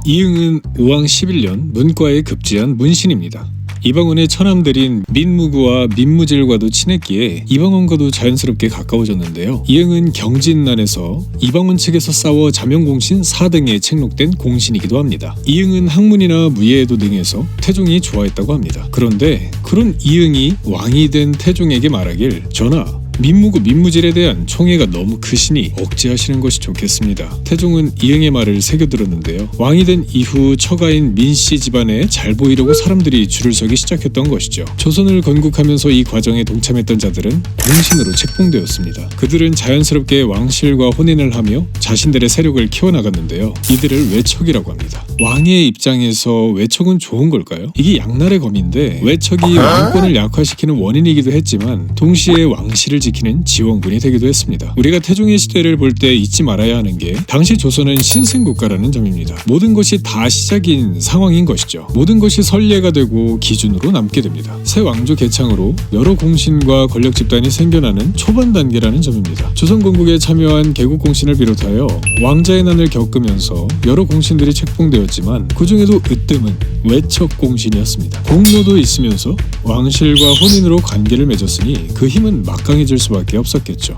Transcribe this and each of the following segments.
이응은 우왕 11년 문과에 급제한 문신입니다. 이방원의 처남들인 민무구와 민무질과도 친했기에 이방원과도 자연스럽게 가까워졌는데요. 이응은 경진난에서 이방원 측에서 싸워 자명공신 4등에 책록된 공신이기도 합니다. 이응은 학문이나 무예에도 능해서 태종이 좋아했다고 합니다. 그런데 그런 이응이 왕이 된 태종에게 말하길, 전하, 민무구 민무질에 대한 총애가 너무 크시니 억제하시는 것이 좋겠습니다. 태종은 이응의 말을 새겨들었는데요. 왕이 된 이후 처가인 민씨 집안에 잘 보이려고 사람들이 줄을 서기 시작했던 것이죠. 조선을 건국하면서 이 과정에 동참했던 자들은 공신으로 책봉되었습니다. 그들은 자연스럽게 왕실과 혼인을 하며 자신들의 세력을 키워나갔는데요. 이들을 외척이라고 합니다. 왕의 입장에서 외척은 좋은 걸까요? 이게 양날의 검인데 외척이 왕권을 약화시키는 원인이기도 했지만 동시에 왕실을 지키는 지원군이 되기도 했습니다. 우리가 태종의 시대를 볼 때 잊지 말아야 하는 게 당시 조선은 신승국가라는 점입니다. 모든 것이 다 시작인 상황인 것이죠. 모든 것이 선례가 되고 기준으로 남게 됩니다. 새 왕조 개창으로 여러 공신과 권력 집단이 생겨나는 초반 단계라는 점입니다. 조선 건국에 참여한 개국공신을 비롯하여 왕자의 난을 겪으면서 여러 공신들이 책봉되었지만 그 중에도 으뜸은 외척 공신이었습니다. 공로도 있으면서 왕실과 혼인으로 관계를 맺었으니 그 힘은 막강해질 수밖에 없었겠죠.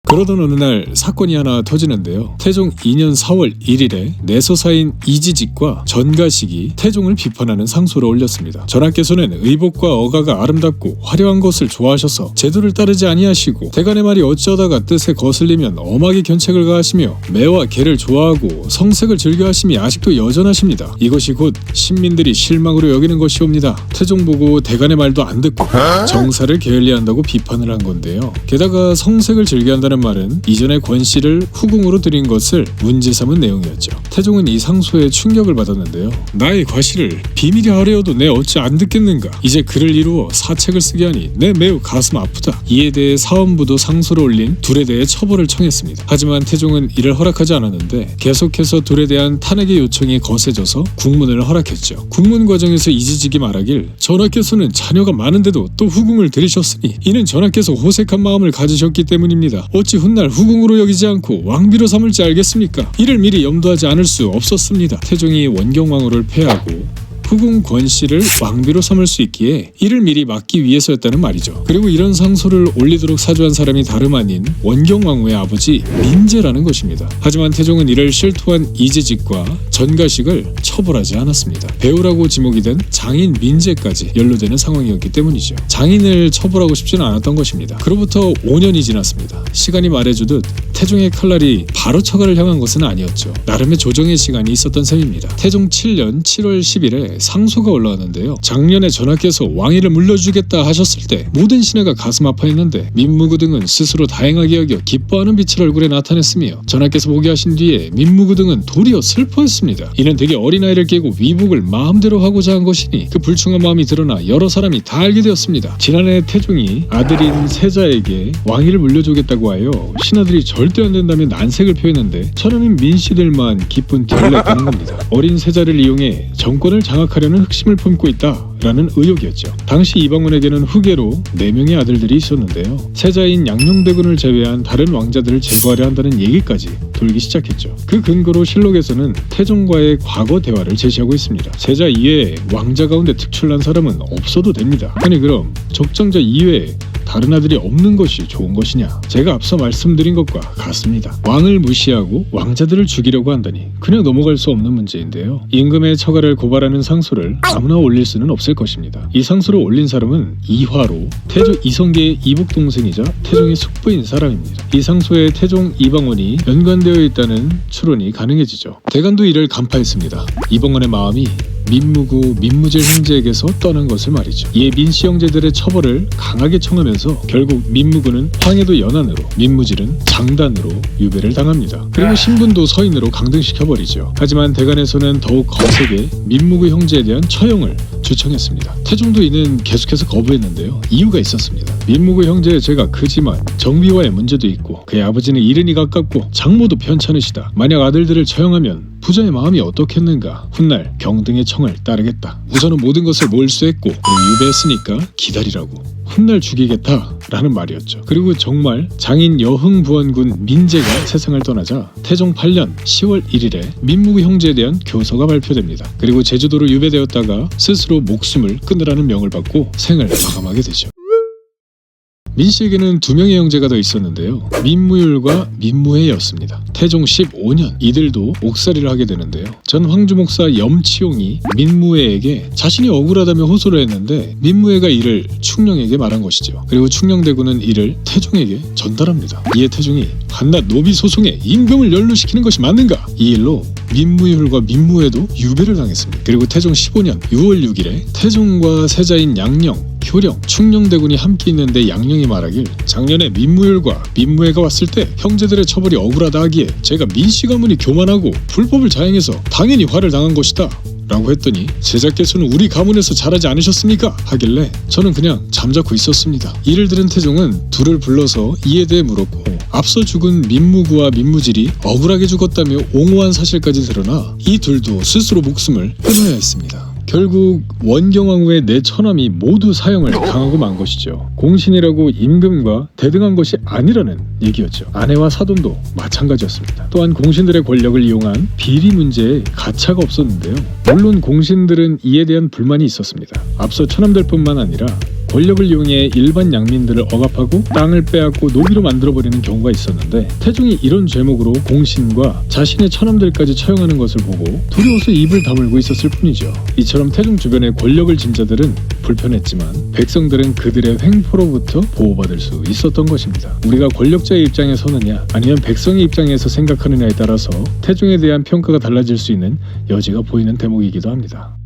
그러던 어느 날 사건이 하나 터지는데요. 태종 2년 4월 1일에 내서사인 이지직과 전가식이 태종을 비판하는 상소를 올렸습니다. 전하께서는 의복과 어가가 아름답고 화려한 것을 좋아하셔서 제도를 따르지 아니하시고 대간의 말이 어쩌다가 뜻에 거슬리면 엄하게 견책을 가하시며 매와 개를 좋아하고 성색을 즐겨하심이 아직도 여전하십니다. 이것이 곧 신민들이 실망으로 여기는 것이옵니다. 태종 보고 대간의 말도 안 듣고 정사를 게을리한다고 비판을 한 건데요. 게다가 성색을 즐겨한다는 말은 이전의 권씨를 후궁으로 들인 것을 문제 삼은 내용이었죠. 태종은 이 상소에 충격을 받았는데요. 나의 과실을 비밀이 하려어도 내 어찌 안 듣겠는가. 이제 글을 이루어 사책을 쓰게 하니 내 매우 가슴 아프다. 이에 대해 사원부도 상소를 올린 둘에 대해 처벌을 청했습니다. 하지만 태종은 이를 허락하지 않았는데 계속해서 둘에 대한 탄핵의 요청이 거세져서 국문을 허락했죠. 국문 과정에서 이지직이 말하길, 전하께서는 자녀가 많은데도 또 후궁을 들이셨으니 이는 전하께서 호색한 마음을 가지셨기 때문입니다. 어찌 훗날 후궁으로 여기지 않고 왕비로 삼을지 알겠습니까? 이를 미리 염두하지 않을 수 없었습니다. 태종이 원경왕후를 폐하고 후궁 권씨를 왕비로 삼을 수 있기에 이를 미리 막기 위해서였다는 말이죠. 그리고 이런 상소를 올리도록 사주한 사람이 다름 아닌 원경왕후의 아버지 민제라는 것입니다. 하지만 태종은 이를 실토한 이지직과 전가식을 처벌하지 않았습니다. 배우라고 지목이 된 장인 민제까지 연루되는 상황이었기 때문이죠. 장인을 처벌하고 싶지는 않았던 것입니다. 그로부터 5년이 지났습니다. 시간이 말해주듯 태종의 칼날이 바로 처가를 향한 것은 아니었죠. 나름의 조정의 시간이 있었던 셈입니다. 태종 7년 7월 10일에 상소가 올라왔는데요. 작년에 전하께서 왕위를 물려주겠다 하셨을 때 모든 신하가 가슴 아파했는데 민무구 등은 스스로 다행하게 여겨 기뻐하는 빛을 얼굴에 나타냈으며 전하께서 보게 하신 뒤에 민무구 등은 도리어 슬퍼했습니다. 이는 되게 어린아이를 깨고 위복을 마음대로 하고자 한 것이니 그 불충한 마음이 드러나 여러 사람이 다 알게 되었습니다. 지난해 태종이 아들인 세자에게 왕위를 물려주겠다고 하여 신하들이 절대 안 된다며 난색을 표했는데 처남인 민씨들만 기쁜 티를 냈다는 겁니다. 어린 세자를 이용해 정권을 장악하려는 흑심을 품고 있다 라는 의혹이었죠. 당시 이방원에게는 후계로 4명의 아들들이 있었는데요. 세자인 양녕대군을 제외한 다른 왕자들을 제거하려 한다는 얘기까지 돌기 시작했죠. 그 근거로 실록에서는 태종과의 과거 대화를 제시하고 있습니다. 세자 이외에 왕자 가운데 특출난 사람은 없어도 됩니다. 아니 그럼 적정자 이외에 다른 아들이 없는 것이 좋은 것이냐? 제가 앞서 말씀드린 것과 같습니다. 왕을 무시하고 왕자들을 죽이려고 한다니 그냥 넘어갈 수 없는 문제인데요. 임금의 처가를 고발하는 상소를 아무나 올릴 수는 없을 것입니다. 이 상소를 올린 사람은 이화로 태조 이성계의 이복 동생이자 태종의 숙부인 사람입니다. 이 상소에 태종 이방원이 연관되어 있다는 추론이 가능해지죠. 대간도 이를 간파했습니다. 이방원의 마음이 민무구, 민무질 형제에게서 떠난 것을 말이죠. 이에 민씨 형제들의 처벌을 강하게 청하면서 결국 민무구는 황해도 연안으로, 민무질은 장단으로 유배를 당합니다. 그리고 신분도 서인으로 강등시켜버리죠. 하지만 대간에서는 더욱 거세게 민무구 형제에 대한 처형을 주청했습니다. 태종도 이는 계속해서 거부했는데요. 이유가 있었습니다. 민무구 형제의 죄가 크지만 정비와의 문제도 있고 그의 아버지는 이른이 가깝고 장모도 편찮으시다. 만약 아들들을 처형하면 부자의 마음이 어떻겠는가. 훗날 경등의 청을 따르겠다. 우선은 모든 것을 몰수했고 유배했으니까 기다리라고. 훗날 죽이겠다라는 말이었죠. 그리고 정말 장인 여흥부원군 민재가 세상을 떠나자 태종 8년 10월 1일에 민무 형제에 대한 교서가 발표됩니다. 그리고 제주도로 유배되었다가 스스로 목숨을 끊으라는 명을 받고 생을 마감하게 되죠. 민씨에게는 두 명의 형제가 더 있었는데요. 민무율과 민무회였습니다. 태종 15년 이들도 옥살이를 하게 되는데요. 전 황주 목사 염치용이 민무회에게 자신이 억울하다며 호소를 했는데 민무회가 이를 충령에게 말한 것이죠. 그리고 충령대군은 이를 태종에게 전달합니다. 이에 태종이 한낱 노비 소송에 임금을 연루시키는 것이 맞는가? 이 일로 민무율과 민무회도 유배를 당했습니다. 그리고 태종 15년 6월 6일에 태종과 세자인 양령, 효령, 충령대군이 함께 있는데 양령이 말하길 작년에 민무율과 민무회가 왔을 때 형제들의 처벌이 억울하다 하기에 제가 민씨 가문이 교만하고 불법을 자행해서 당연히 화를 당한 것이다 라고 했더니 제자께서는 우리 가문에서 잘하지 않으셨습니까? 하길래 저는 그냥 잠자코 있었습니다. 이를 들은 태종은 둘을 불러서 이에 대해 물었고 앞서 죽은 민무구와 민무질이 억울하게 죽었다며 옹호한 사실까지 드러나 이 둘도 스스로 목숨을 끊어야 했습니다. 결국 원경왕후의 네 처남이 모두 사형을 당하고 만 것이죠. 공신이라고 임금과 대등한 것이 아니라는 얘기였죠. 아내와 사돈도 마찬가지였습니다. 또한 공신들의 권력을 이용한 비리 문제에 가차가 없었는데요. 물론 공신들은 이에 대한 불만이 있었습니다. 앞서 처남들 뿐만 아니라 권력을 이용해 일반 양민들을 억압하고 땅을 빼앗고 노비로 만들어버리는 경우가 있었는데 태종이 이런 죄목으로 공신과 자신의 처남들까지 처형하는 것을 보고 두려워서 입을 다물고 있었을 뿐이죠. 이처럼 태종 주변의 권력을 쥔 자들은 불편했지만 백성들은 그들의 횡포로부터 보호받을 수 있었던 것입니다. 우리가 권력자의 입장에 서느냐 아니면 백성의 입장에서 생각하느냐에 따라서 태종에 대한 평가가 달라질 수 있는 여지가 보이는 대목이기도 합니다.